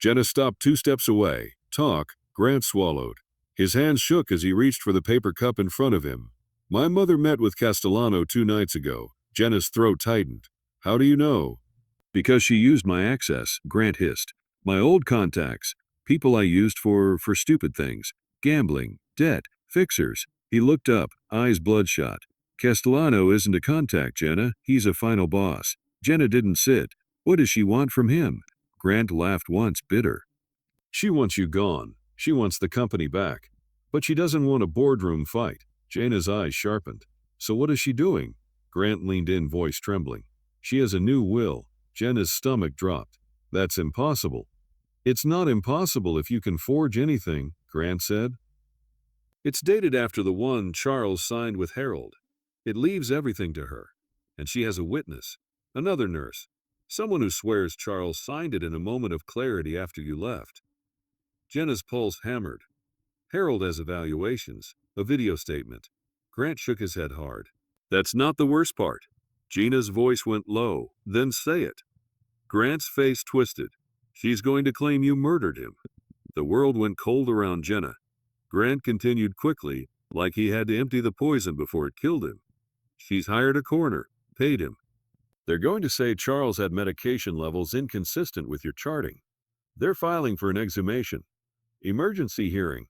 Jenna stopped 2 steps away. "Talk," Grant swallowed. His hands shook as he reached for the paper cup in front of him. "My mother met with Castellano 2 nights ago." Jenna's throat tightened. "How do you know?" "Because she used my access," Grant hissed. "My old contacts. People I used for stupid things. Gambling, debt, fixers." He looked up, eyes bloodshot. "Castellano isn't a contact, Jenna. He's a final boss." Jenna didn't sit. "What does she want from him?" Grant laughed once, bitter. "She wants you gone. She wants the company back. But she doesn't want a boardroom fight." Jenna's eyes sharpened. "So what is she doing?" Grant leaned in, voice trembling. "She has a new will." Jenna's stomach dropped. "That's impossible." "It's not impossible if you can forge anything," Grant said. "It's dated after the one Charles signed with Harold. It leaves everything to her. And she has a witness, another nurse, someone who swears Charles signed it in a moment of clarity after you left." Jenna's pulse hammered. "Harold has evaluations, a video statement." Grant shook his head hard. "That's not the worst part." Gina's voice went low. "Then say it." Grant's face twisted. "She's going to claim you murdered him." The world went cold around Jenna. Grant continued quickly, like he had to empty the poison before it killed him. "She's hired a coroner, paid him. They're going to say Charles had medication levels inconsistent with your charting. They're filing for an exhumation. Emergency hearing."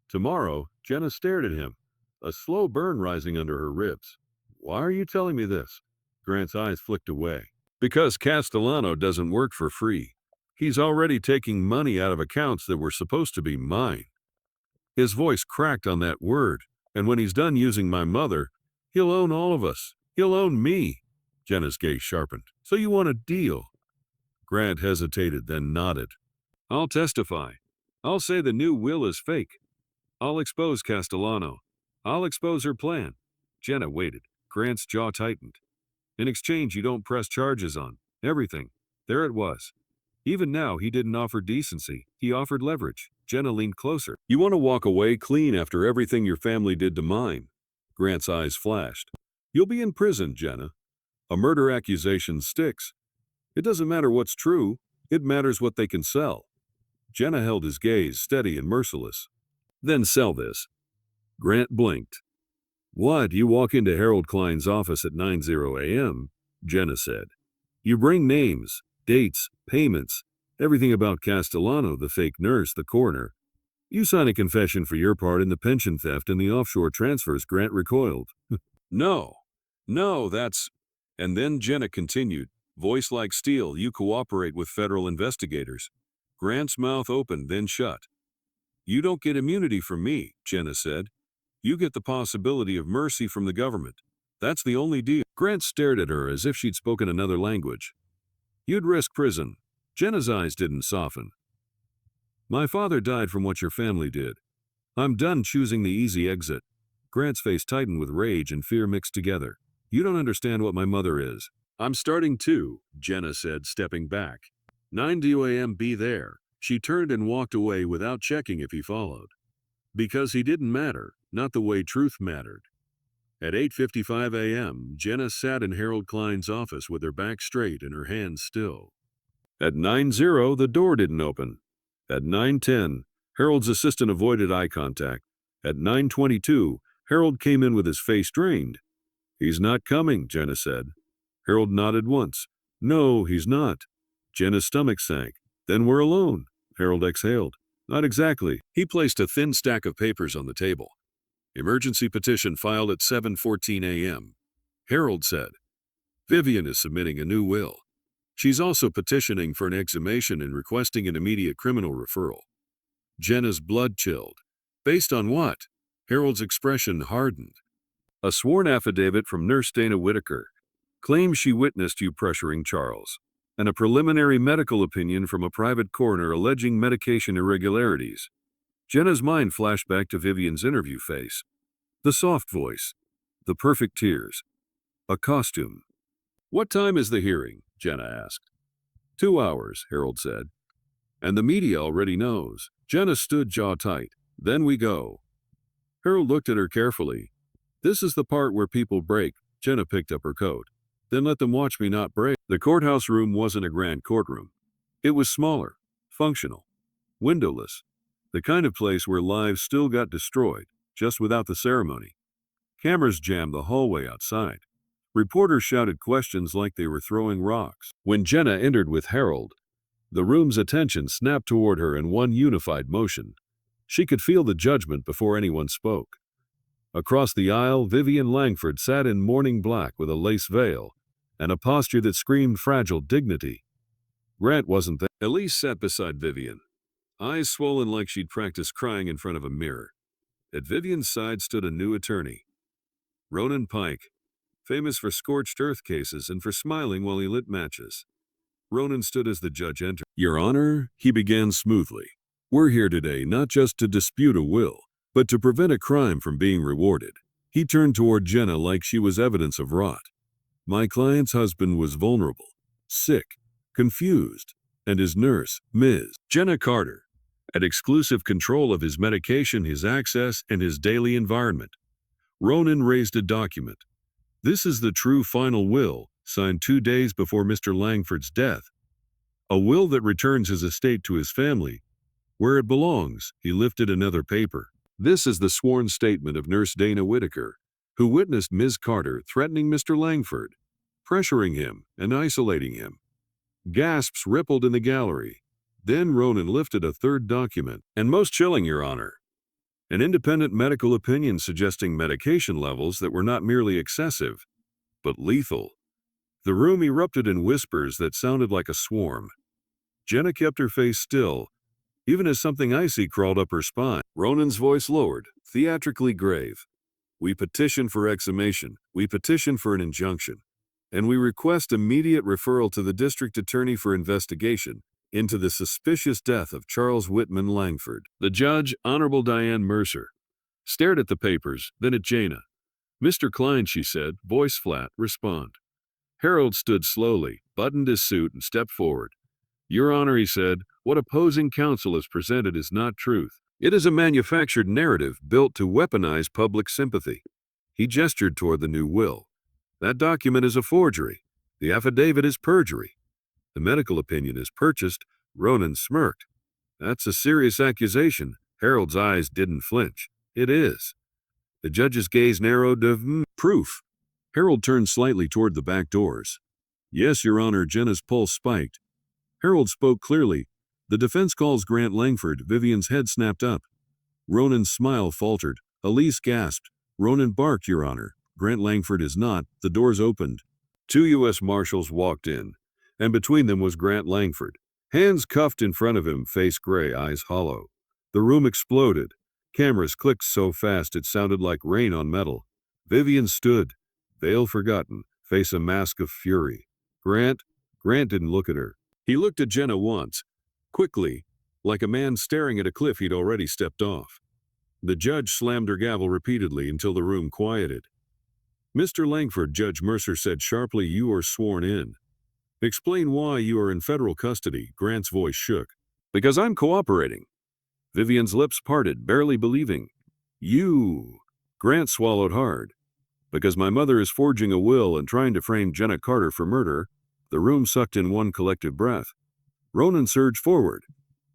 "Tomorrow." Jenna stared at him, a slow burn rising under her ribs. "Why are you telling me this?" Grant's eyes flicked away. "Because Castellano doesn't work for free. He's already taking money out of accounts that were supposed to be mine." His voice cracked on that word. "And when he's done using my mother, he'll own all of us. He'll own me." Jenna's gaze sharpened. "So you want a deal?" Grant hesitated, then nodded. "I'll testify. I'll say the new will is fake. I'll expose Castellano. I'll expose her plan." Jenna waited. Grant's jaw tightened. "In exchange, you don't press charges on everything." There it was. Even now, he didn't offer decency. He offered leverage. Jenna leaned closer. "You want to walk away clean after everything your family did to mine?" Grant's eyes flashed. "You'll be in prison, Jenna. A murder accusation sticks. It doesn't matter what's true. It matters what they can sell." Jenna held his gaze steady and merciless. "Then sell this." Grant blinked. What? You walk into Harold Klein's office at 9:00 a.m., Jenna said. You bring names, dates, payments, everything about Castellano, the fake nurse, the coroner. You sign a confession for your part in the pension theft and the offshore transfers. Grant recoiled. No, no, that's... And then Jenna continued, voice like steel, you cooperate with federal investigators. Grant's mouth opened, then shut. You don't get immunity from me, Jenna said. You get the possibility of mercy from the government. That's the only deal. Grant stared at her as if she'd spoken another language. You'd risk prison. Jenna's eyes didn't soften. My father died from what your family did. I'm done choosing the easy exit. Grant's face tightened with rage and fear mixed together. You don't understand what my mother is. I'm starting to, Jenna said, stepping back. 9:00 a.m. Be there. She turned and walked away without checking if he followed. Because he didn't matter, not the way truth mattered. At 8:55 a.m., Jenna sat in Harold Klein's office with her back straight and her hands still. At 9:00, the door didn't open. At 9:10, Harold's assistant avoided eye contact. At 9:22, Harold came in with his face drained. He's not coming, Jenna said. Harold nodded once. No, he's not. Jenna's stomach sank. Then we're alone. Harold exhaled. Not exactly. He placed a thin stack of papers on the table. Emergency petition filed at 7:14 a.m. Harold said. Vivian is submitting a new will. She's also petitioning for an exhumation and requesting an immediate criminal referral. Jenna's blood chilled. Based on what? Harold's expression hardened. A sworn affidavit from Nurse Dana Whitaker claims she witnessed you pressuring Charles, and a preliminary medical opinion from a private coroner alleging medication irregularities. Jenna's mind flashed back to Vivian's interview face. The soft voice. The perfect tears. A costume. What time is the hearing? Jenna asked. 2 hours, Harold said. And the media already knows. Jenna stood jaw tight. Then we go. Harold looked at her carefully. This is the part where people break. Jenna picked up her coat. Then let them watch me not break. The courthouse room wasn't a grand courtroom. It was smaller, functional, windowless, the kind of place where lives still got destroyed, just without the ceremony. Cameras jammed the hallway outside. Reporters shouted questions like they were throwing rocks. When Jenna entered with Harold, the room's attention snapped toward her in one unified motion. She could feel the judgment before anyone spoke. Across the aisle, Vivian Langford sat in mourning black with a lace veil and a posture that screamed fragile dignity. Grant wasn't there. Elise sat beside Vivian, eyes swollen like she'd practiced crying in front of a mirror. At Vivian's side stood a new attorney, Ronan Pike, famous for scorched earth cases and for smiling while he lit matches. Ronan stood as the judge entered. Your Honor, he began smoothly. We're here today not just to dispute a will, but to prevent a crime from being rewarded. He turned toward Jenna like she was evidence of rot. My client's husband was vulnerable, sick, confused, and his nurse, Ms. Jenna Carter, had exclusive control of his medication, his access, and his daily environment. Ronan raised a document. This is the true final will, signed 2 days before Mr. Langford's death. A will that returns his estate to his family, where it belongs. He lifted another paper. This is the sworn statement of Nurse Dana Whitaker, who witnessed Ms. Carter threatening Mr. Langford, pressuring him and isolating him. Gasps rippled in the gallery. Then Ronan lifted a third document. And most chilling, Your Honor, an independent medical opinion suggesting medication levels that were not merely excessive, but lethal. The room erupted in whispers that sounded like a swarm. Jenna kept her face still, even as something icy crawled up her spine. Ronan's voice lowered, theatrically grave. We petition for exhumation, we petition for an injunction, and we request immediate referral to the district attorney for investigation into the suspicious death of Charles Whitman Langford. The judge, Honorable Diane Mercer, stared at the papers, then at Jenna. Mr. Klein, she said, voice flat, respond. Harold stood slowly, buttoned his suit, and stepped forward. Your Honor, he said, what opposing counsel has presented is not truth. It is a manufactured narrative built to weaponize public sympathy. He gestured toward the new will. That document is a forgery. The affidavit is perjury. The medical opinion is purchased. Ronan smirked. That's a serious accusation. Harold's eyes didn't flinch. It is. The judge's gaze narrowed to proof. Harold turned slightly toward the back doors. Yes, Your Honor. Jenna's pulse spiked. Harold spoke clearly. The defense calls Grant Langford. Vivian's head snapped up. Ronan's smile faltered. Elise gasped. Ronan barked, Your Honor. Grant Langford is not. The doors opened. 2 U.S. Marshals walked in, and between them was Grant Langford. Hands cuffed in front of him, face gray, eyes hollow. The room exploded. Cameras clicked so fast it sounded like rain on metal. Vivian stood, veil forgotten, face a mask of fury. Grant didn't look at her. He looked at Jenna once, quickly, like a man staring at a cliff he'd already stepped off. The judge slammed her gavel repeatedly until the room quieted. Mr. Langford, Judge Mercer said sharply, you are sworn in. Explain why you are in federal custody. Grant's voice shook. Because I'm cooperating. Vivian's lips parted, barely believing. You. Grant swallowed hard. Because my mother is forging a will and trying to frame Jenna Carter for murder. The room sucked in one collective breath. Ronan surged forward.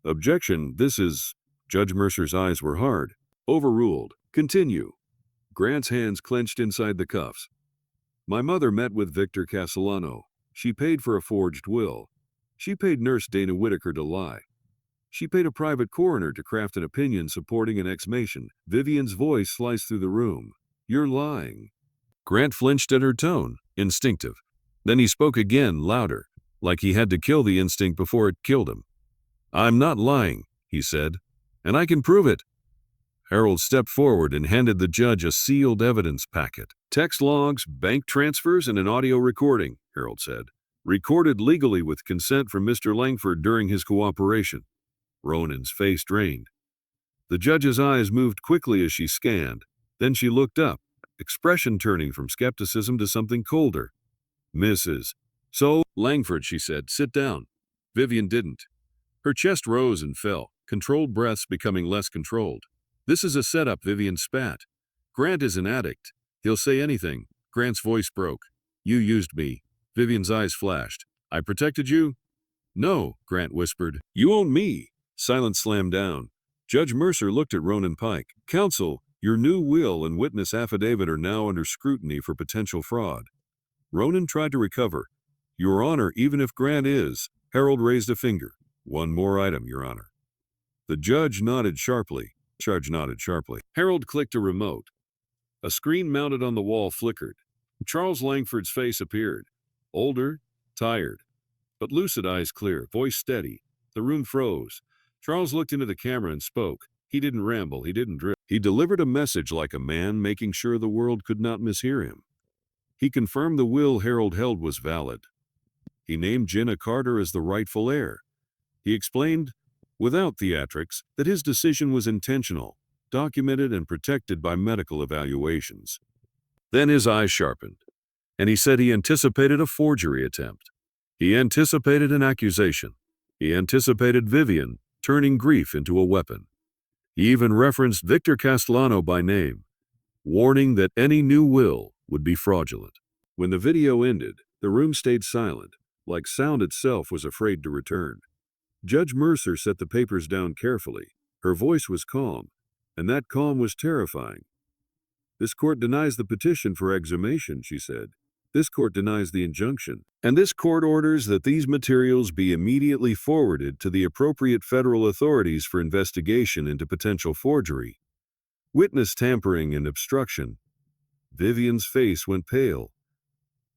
Objection, this is... Judge Mercer's eyes were hard. Overruled. Continue. Grant's hands clenched inside the cuffs. My mother met with Victor Castellano. She paid for a forged will. She paid Nurse Dana Whitaker to lie. She paid a private coroner to craft an opinion supporting an exhumation. Vivian's voice sliced through the room. You're lying. Grant flinched at her tone, instinctive. Then he spoke again, louder, like he had to kill the instinct before it killed him. I'm not lying, he said, and I can prove it. Harold stepped forward and handed the judge a sealed evidence packet. Text logs, bank transfers, and an audio recording, Harold said. Recorded legally with consent from Mr. Langford during his cooperation. Ronan's face drained. The judge's eyes moved quickly as she scanned. Then she looked up, expression turning from skepticism to something colder. Mrs. So, Langford, she said, sit down. Vivian didn't. Her chest rose and fell, controlled breaths becoming less controlled. This is a setup, Vivian spat. Grant is an addict. He'll say anything. Grant's voice broke. You used me. Vivian's eyes flashed. I protected you? No, Grant whispered. You own me. Silence slammed down. Judge Mercer looked at Ronan Pike. Counsel, your new will and witness affidavit are now under scrutiny for potential fraud. Ronan tried to recover. Your Honor, even if Grant is... Harold raised a finger. One more item, Your Honor. The judge nodded sharply. Harold clicked a remote. A screen mounted on the wall flickered. Charles Langford's face appeared. Older, tired, but lucid, eyes clear, voice steady. The room froze. Charles looked into the camera and spoke. He didn't ramble, he didn't drift. He delivered a message like a man, making sure the world could not mishear him. He confirmed the will Harold held was valid. He named Jenna Carter as the rightful heir. He explained, without theatrics, that his decision was intentional, documented and protected by medical evaluations. Then his eyes sharpened, and he said he anticipated a forgery attempt. He anticipated an accusation. He anticipated Vivian turning grief into a weapon. He even referenced Victor Castellano by name, warning that any new will would be fraudulent. When the video ended, the room stayed silent, like sound itself was afraid to return. Judge Mercer set the papers down carefully. Her voice was calm, and that calm was terrifying. This court denies the petition for exhumation, she said. This court denies the injunction. And this court orders that these materials be immediately forwarded to the appropriate federal authorities for investigation into potential forgery, witness tampering, and obstruction. Vivian's face went pale.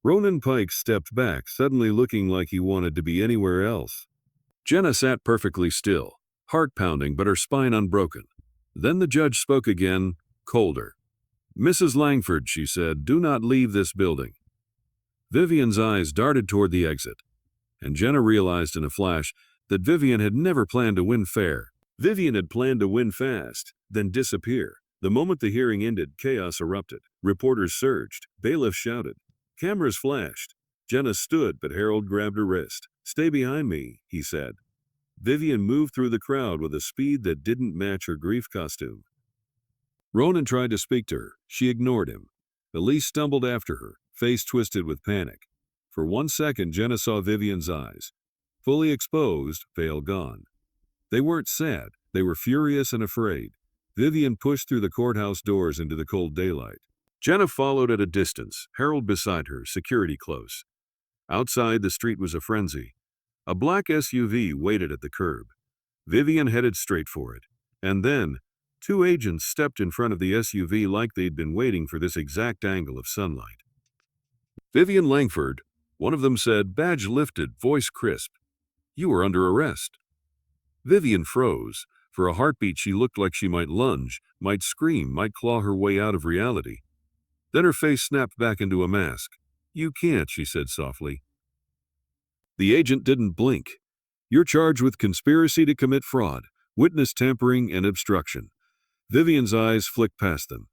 Ronan Pike stepped back, suddenly looking like he wanted to be anywhere else. Jenna sat perfectly still, heart pounding but her spine unbroken. Then the judge spoke again, colder. Mrs. Langford, she said, do not leave this building. Vivian's eyes darted toward the exit, and Jenna realized in a flash that Vivian had never planned to win fair. Vivian had planned to win fast, then disappear. The moment the hearing ended, chaos erupted. Reporters surged. Bailiffs shouted. Cameras flashed. Jenna stood, but Harold grabbed her wrist. Stay behind me, he said. Vivian moved through the crowd with a speed that didn't match her grief costume. Ronan tried to speak to her. She ignored him. Elise stumbled after her, face twisted with panic. For 1 second, Jenna saw Vivian's eyes. Fully exposed, veil gone. They weren't sad. They were furious and afraid. Vivian pushed through the courthouse doors into the cold daylight. Jenna followed at a distance, Harold beside her, security close. Outside, the street was a frenzy. A black SUV waited at the curb. Vivian headed straight for it. And then, two agents stepped in front of the SUV like they'd been waiting for this exact angle of sunlight. Vivian Langford, one of them said, badge lifted, voice crisp. You are under arrest. Vivian froze. For a heartbeat, she looked like she might lunge, might scream, might claw her way out of reality. Then her face snapped back into a mask. You can't, she said softly. The agent didn't blink. You're charged with conspiracy to commit fraud, witness tampering, and obstruction. Vivian's eyes flicked past them.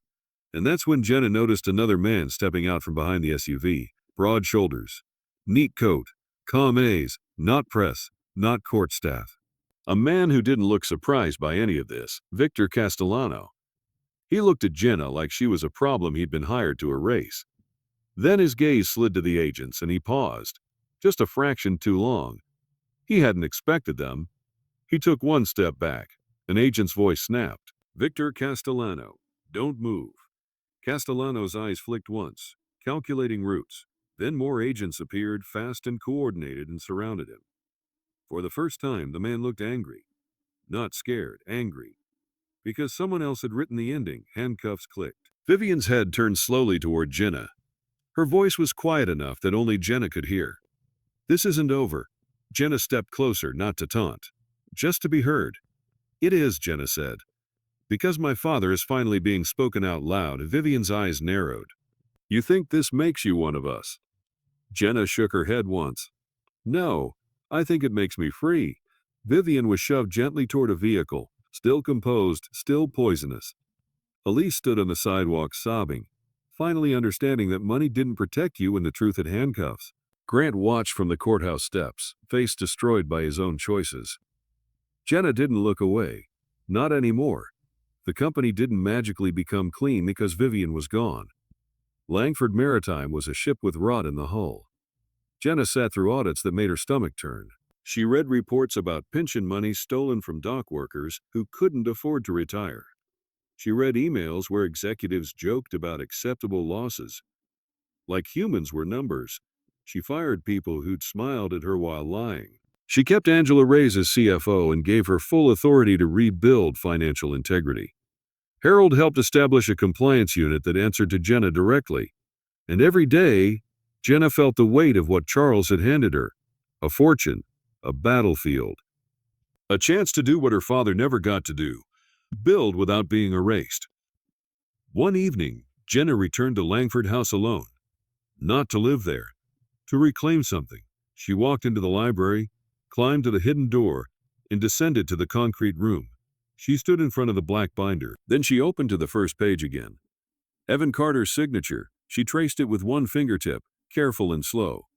And that's when Jenna noticed another man stepping out from behind the SUV. Broad shoulders, neat coat, calm A's, not press, not court staff. A man who didn't look surprised by any of this, Victor Castellano. He looked at Jenna like she was a problem he'd been hired to erase. Then his gaze slid to the agents and he paused, just a fraction too long. He hadn't expected them. He took one step back. An agent's voice snapped. Victor Castellano, don't move. Castellano's eyes flicked once, calculating routes. Then more agents appeared, fast and coordinated, and surrounded him. For the first time, the man looked angry. Not scared, angry. Because someone else had written the ending. Handcuffs clicked. Vivian's head turned slowly toward Jenna. Her voice was quiet enough that only Jenna could hear. This isn't over. Jenna stepped closer, not to taunt, just to be heard. It is, Jenna said. Because my father is finally being spoken out loud, Vivian's eyes narrowed. You think this makes you one of us? Jenna shook her head once. No, I think it makes me free. Vivian was shoved gently toward a vehicle, still composed, still poisonous. Elise stood on the sidewalk sobbing, finally understanding that money didn't protect you when the truth had handcuffs. Grant watched from the courthouse steps, face destroyed by his own choices. Jenna didn't look away. Not anymore. The company didn't magically become clean because Vivian was gone. Langford Maritime was a ship with rot in the hull. Jenna sat through audits that made her stomach turn. She read reports about pension money stolen from dock workers who couldn't afford to retire. She read emails where executives joked about acceptable losses. Like humans were numbers. She fired people who'd smiled at her while lying. She kept Angela Reyes as CFO and gave her full authority to rebuild financial integrity. Harold helped establish a compliance unit that answered to Jenna directly. And every day, Jenna felt the weight of what Charles had handed her. A fortune, a battlefield. A chance to do what her father never got to do. Build without being erased. One evening, Jenna returned to Langford House alone. Not to live there. To reclaim something. She walked into the library, climbed to the hidden door, and descended to the concrete room. She stood in front of the black binder. Then she opened to the first page again. Evan Carter's signature. She traced it with one fingertip, careful and slow.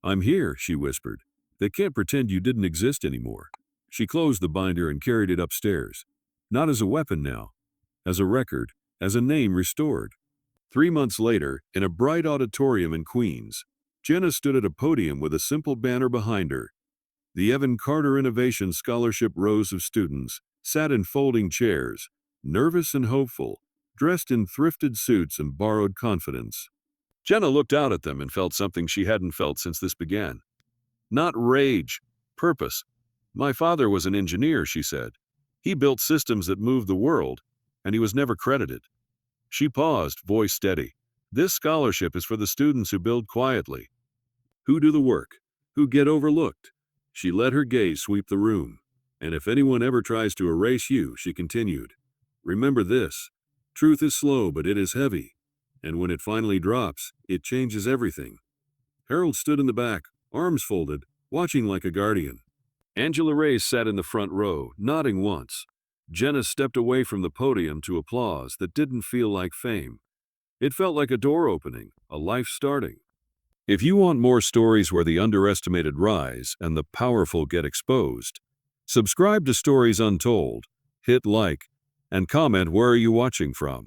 I'm here, she whispered. They can't pretend you didn't exist anymore. She closed the binder and carried it upstairs. Not as a weapon now. As a record. As a name restored. 3 months later, in a bright auditorium in Queens, Jenna stood at a podium with a simple banner behind her. The Evan Carter Innovation Scholarship rows of students sat in folding chairs, nervous and hopeful, dressed in thrifted suits and borrowed confidence. Jenna looked out at them and felt something she hadn't felt since this began. Not rage, purpose. My father was an engineer, she said. He built systems that moved the world, and he was never credited. She paused, voice steady. This scholarship is for the students who build quietly, who do the work, who get overlooked. She let her gaze sweep the room. And if anyone ever tries to erase you, she continued, remember this. Truth is slow, but it is heavy. And when it finally drops, it changes everything. Harold stood in the back, arms folded, watching like a guardian. Angela Reyes sat in the front row, nodding once. Jenna stepped away from the podium to applause that didn't feel like fame. It felt like a door opening, a life starting. If you want more stories where the underestimated rise and the powerful get exposed, subscribe to Stories Untold, hit like, and comment where are you watching from.